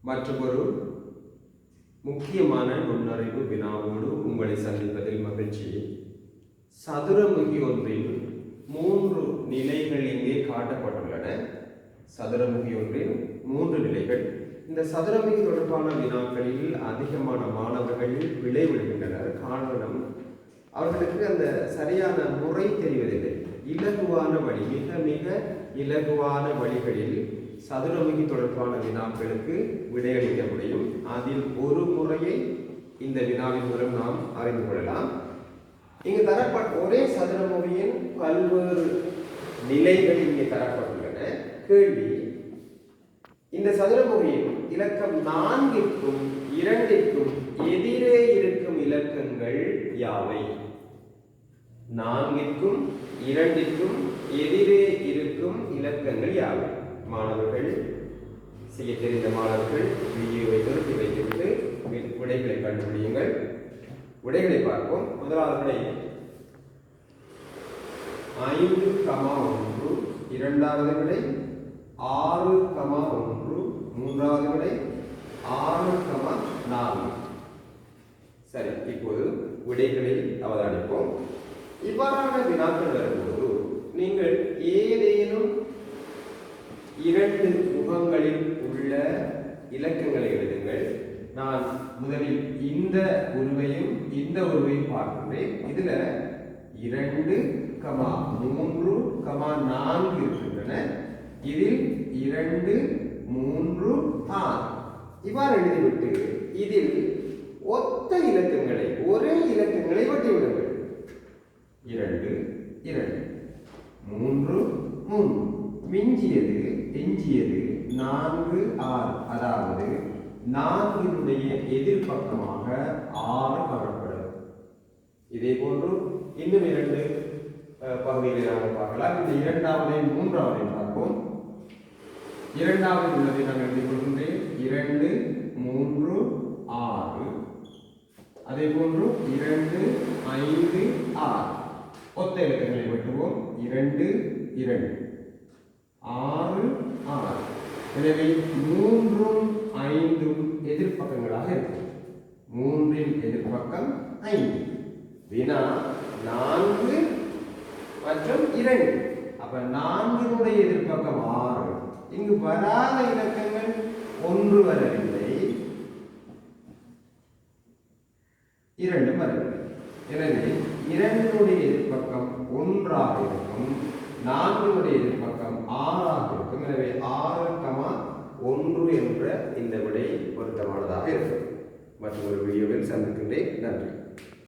மற்றொரு முக்கியமான நுண்ணறிவு வினாவோடு உங்களை சந்திப்பதில் மகிழ்ச்சி. சதுரமுகி ஒன்றில் 3 நிலைகள் இங்கே காட்டப்பட்டுள்ளன. சதுரமுகி ஒன்றில் 3 நிலைகள். இந்த சதுரமுகி தொடர்பான வினாக்களில் அதிகமான மாணவர்கள் விளைவிடுகின்றனர். காரணம், அவர்களுக்கு அந்த சரியான முறை தெரிவதில்லை. இலகுவான வழி, மிக மிக இலகுவான வழிகளில் சதுரமுகி தொடர்பான வினாக்களுக்கு விடையளிக்க முடியும். அதில் ஒரு முறையை இந்த வினாவின் மூலம் நாம் அறிந்து கொள்ளலாம். இங்கு தரப்பட்ட ஒரே சதுரமுகியின் பல்வேறு நிலைகள் இங்கே தரப்பட்டுள்ளன. கேள்வி: இந்த சதுரமுகியின் இலக்கம் 4க்கும் 2க்கும் எதிரே இருக்கும் இலக்கங்கள் யாவை? 4க்கும் 2க்கும் எதிரே இருக்கும் இலக்கங்கள் யாவை? மாணவர்கள், செய்ய தெரிந்த மாணவர்கள் வீடியோவை நிறுத்தி வைத்துவிட்டு விடைகளை கண்டுபிடியுங்கள். விடைகளை பார்ப்போம். முதலாவது விடை 5,1. இரண்டாவது விடை 6,1. மூன்றாவது விடை 6,4. சரி, இப்போது விடைகளை அவதானிப்போம். இவ்வாறான வினாக்கள் வரும்போது நீங்கள் ஏதேனும் 2 முகங்களில் உள்ள இலக்கங்களை எழுதுங்கள். நான் முதலில் இந்த உருவையும் இந்த உருவையும் பார்க்கின்றேன். இதுல 2, 3, 4 இருக்கின்றன. இதில் 2, 3, 6 இவ்வாறு எழுதிவிட்டு இதில் ஒத்த இலக்கங்களை, ஒரே இலக்கங்களை வெட்டிவிடுங்கள். 2, 2, 3, 3. மிஞ்சியது, எஞ்சியது 4, 6. அதாவது 4னுடைய எதிர்பக்கமாக 6 காணப்படும். இதே போன்று இன்னும் 2 பகுதிகளை நாங்கள் பார்க்கலாம். இந்த இரண்டாவதையும் மூன்றாவதையும் பார்ப்போம். இரண்டாவது உள்ளதை நாங்கள் எடுத்துக்கொள்கின்றேன். 2, 3, 6. அதே போன்று 2, 5, 6. ஒத்த இலக்கங்களை வெட்டுவோம். 2, 2, 6, 6. எனவே 3ம் 5ம் எதிர்பக்கங்களாக இருக்கும். 3இன் எதிர்பக்கம் 5. வினா 4 மற்றும் 2. அப்ப 4னுடைய எதிர்பக்கம் 6. இங்கு வராத இலக்கங்கள் 1 வரவில்லை, 2 வரவில்லை. எனவே 2னுடைய எதிர்பக்கம் 1ஆக இருக்கும், 4னுடைய எதிர்பக்கம் 6ஆக இருக்கும். எனவே 6,1 என்ற இந்த விடை பொருத்தமானதாக இருக்கும். மற்றும் ஒரு வீடியோவில் சந்திக்கின்றேன். நன்றி.